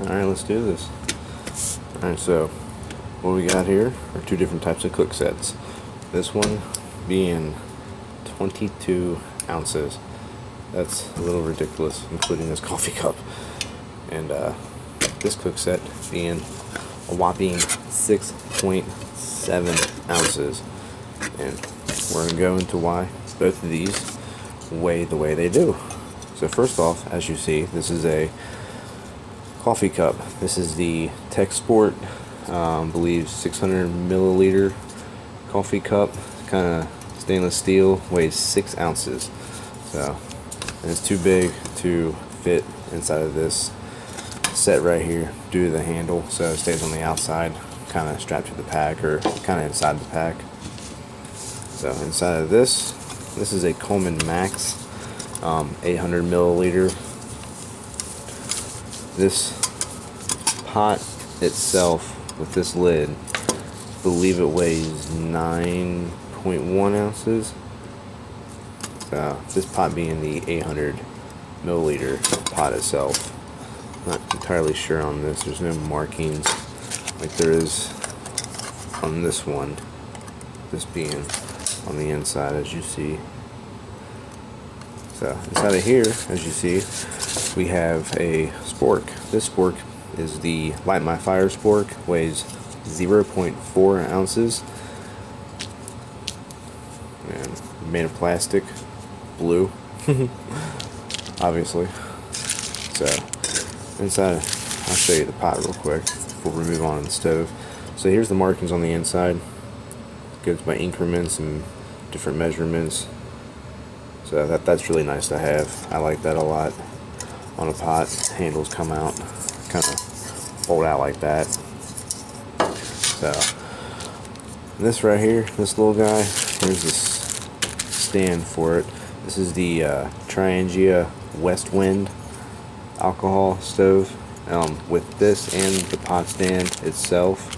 Alright, let's do this. Alright, so what we got here are two different types of cook sets. This one being 22 ounces. That's a little ridiculous, including this coffee cup. And this cook set being a whopping 6.7 ounces. And we're going to go into why both of these weigh the way they do. So first off, as you see, this is a coffee cup. This is the Textsport, I believe 600 milliliter coffee cup. Kind of stainless steel, weighs 6 ounces. So, and it's too big to fit inside of this set right here due to the handle, so it stays on the outside, kind of strapped to the pack or kind of inside the pack. So inside of this is a Coleman Max 800 milliliter. This pot itself with this lid, I believe it weighs 9.1 ounces. So this pot being the 800 milliliter pot itself. Not entirely sure on this. There's no markings like there is on this one. This being on the inside, as you see. So inside of here, as you see, we have a Spork. This Spork is the LightMyFire Spork. Weighs 0.4 ounces. And made of plastic, blue, obviously. So inside, I'll show you the pot real quick before we move on to the stove. So here's the markings on the inside. It goes by increments and different measurements. So that's really nice to have. I like that a lot on a pot. Handles come out, kind of fold out like that. So this right here, this little guy, here's this stand for it. This is the Triangia Westwind Alcohol Stove. With this and the pot stand itself,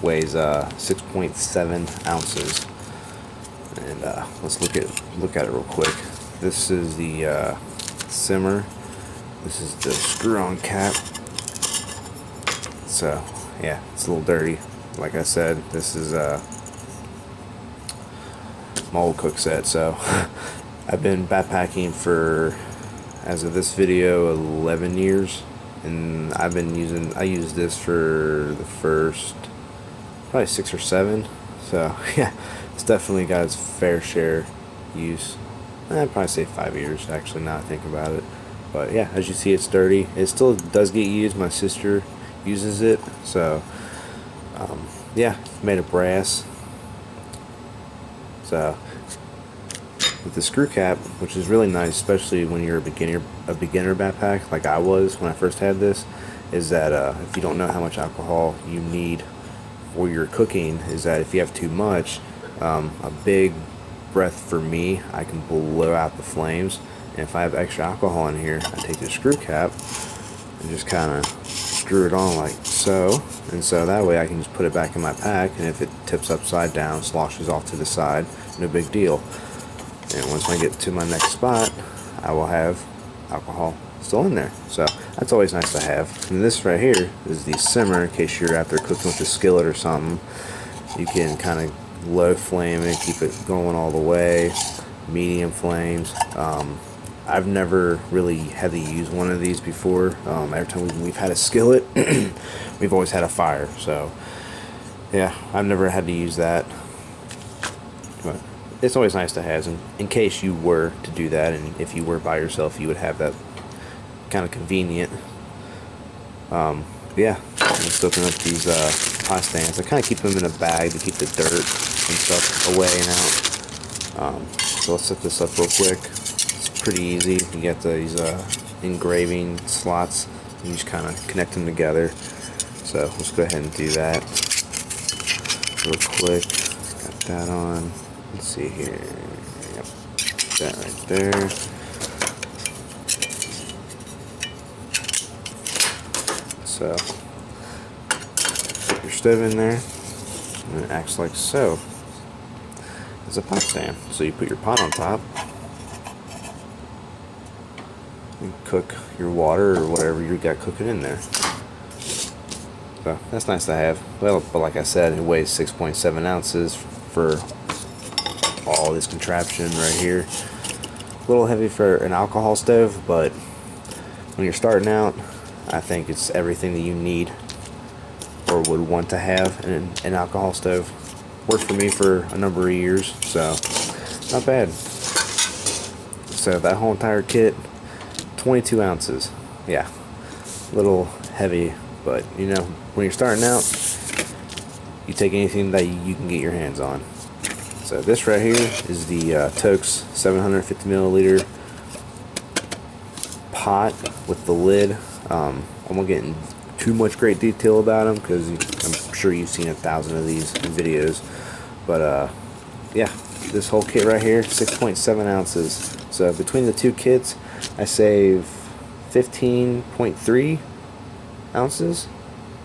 weighs 6.7 ounces. And let's look at it real quick. This is the simmer. This is the screw-on cap. So yeah, it's a little dirty. Like I said, this is my old cook set. So I've been backpacking for, as of this video, 11 years, and I used this for the first probably 6 or 7. So yeah, it's definitely got its fair share use. I'd probably say 5 years, actually, now I think about it. But yeah, as you see, it's dirty. It still does get used. My sister uses it. So yeah, it's made of brass. So with the screw cap, which is really nice, especially when you're a beginner backpack like I was when I first had this, is that if you don't know how much alcohol you need for your cooking, is that if you have too much, a big breath for me, I can blow out the flames. And if I have extra alcohol in here, I take the screw cap and just kind of screw it on like so, and so that way I can just put it back in my pack, and if it tips upside down, sloshes off to the side, no big deal. And once I get to my next spot, I will have alcohol still in there. So that's always nice to have. And this right here is the simmer, in case you're out there cooking with a skillet or something. You can kind of low flame it, keep it going all the way, medium flames. I've never really had to use one of these before. Every time we've had a skillet, we've always had a fire. So yeah, I've never had to use that. But it's always nice to have, in case you were to do that, and if you were by yourself, you would have that kind of convenient. Yeah, let's open up these pot stands. I kind of keep them in a bag to keep the dirt and stuff away and out. So let's set this up real quick. It's pretty easy. You get these engraving slots. You just kind of connect them together. So let's go ahead and do that real quick. Got that on. Let's see here. Yep, that right there. So put your stove in there, and it acts like so. It's a pot stand. So you put your pot on top, and cook your water or whatever you got cooking in there. So that's nice to have. Well, but like I said, it weighs 6.7 ounces for all this contraption right here. A little heavy for an alcohol stove, but when you're starting out, I think it's everything that you need or would want to have in an alcohol stove. Worked for me for a number of years, so not bad. So that whole entire kit, 22 ounces. Yeah, a little heavy, but you know, when you're starting out, you take anything that you can get your hands on. So this right here is the Toaks 750 milliliter pot with the lid. I won't get in too much great detail about them because I'm sure you've seen 1,000 of these videos. But yeah, this whole kit right here, 6.7 ounces. So between the two kits, I save 15.3 ounces.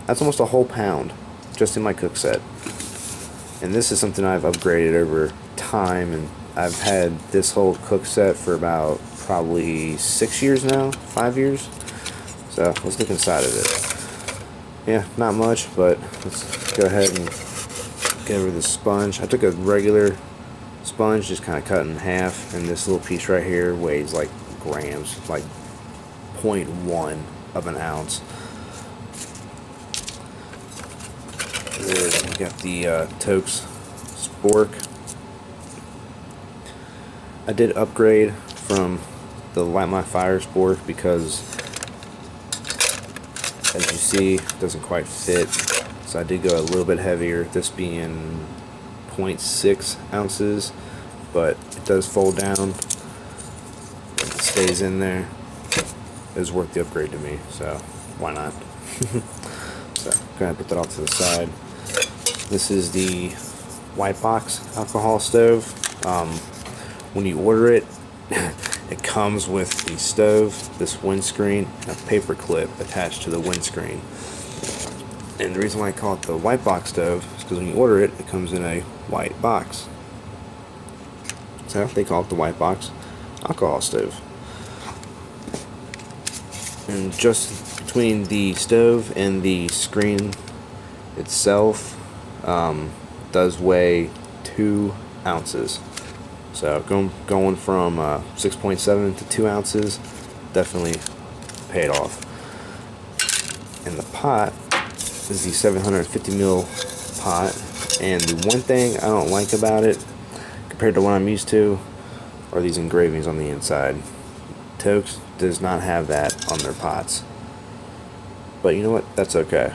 That's almost a whole pound just in my cook set. And this is something I've upgraded over time, and I've had this whole cook set for about probably 6 years now, 5 years. So let's look inside of it. Yeah, not much, but let's go ahead and get over the sponge. I took a regular sponge, just kind of cut in half, and this little piece right here weighs like grams, like 0.1 of an ounce. We got the Toaks Spork. I did upgrade from the LightMyFire Spork because, as you see, it doesn't quite fit. So I did go a little bit heavier, this being 0.6 ounces, but it does fold down. It stays in there. It was worth the upgrade to me, so why not? So go ahead and put that off to the side. This is the WhiteBox Alcohol Stove. When you order it, it comes with the stove, this windscreen, and a paper clip attached to the windscreen. And the reason why I call it the WhiteBox stove is because when you order it, it comes in a white box. So they call it the WhiteBox Alcohol Stove. And just between the stove and the screen itself, does weigh 2 ounces. So going from 6.7 to 2 ounces definitely paid off. And the pot is the 750 mil pot, and the one thing I don't like about it compared to what I'm used to are these engravings on the inside. Toaks does not have that on their pots, but you know what, that's okay,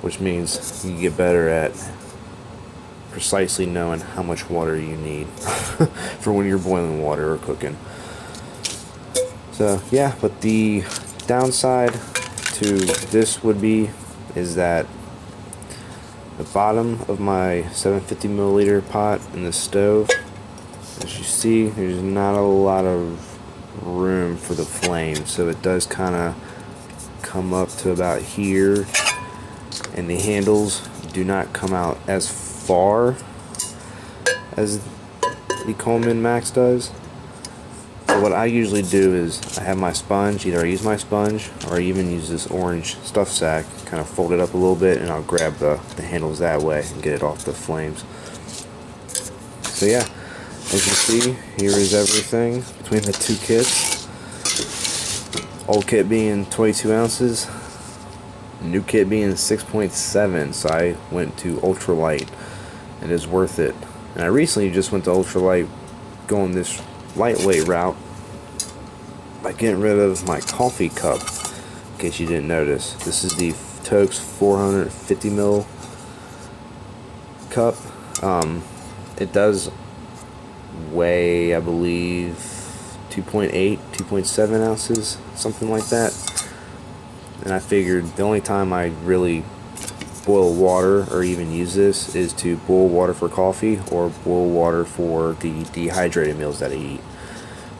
which means you get better at precisely knowing how much water you need for when you're boiling water or cooking. So yeah, but the downside to this would be is that the bottom of my 750 milliliter pot in the stove, as you see, there's not a lot of room for the flame, so it does kind of come up to about here, and the handles do not come out as far as the Coleman Max does. So what I usually do is I have my sponge, either I use my sponge or I even use this orange stuff sack, kind of fold it up a little bit, and I'll grab the handles that way and get it off the flames. So yeah, as you see, here is everything between the two kits. Old kit being 22 ounces, new kit being 6.7, so I went to Ultralight. It is worth it. And I recently just went to Ultralight, going this lightweight route by getting rid of my coffee cup, in case you didn't notice. This is the Toaks 450 ml cup. It does weigh, I believe, 2.8, 2.7 ounces, something like that. And I figured the only time I really boil water or even use this is to boil water for coffee or boil water for the dehydrated meals that I eat.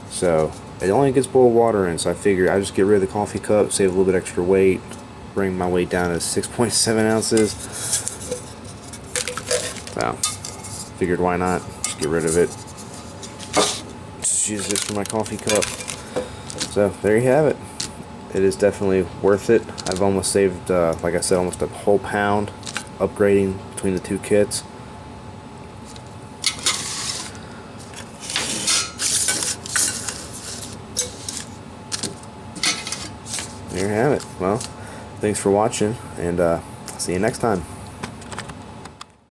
So it only gets boiled water in, so I figured I'd just get rid of the coffee cup, save a little bit extra weight, bring my weight down to 6.7 ounces. So figured why not, just get rid of it. Just use this for my coffee cup. So there you have it. it is definitely worth it. I've almost saved, like I said, almost a whole pound upgrading between the two kits. There you have it. Well, thanks for watching, and see you next time.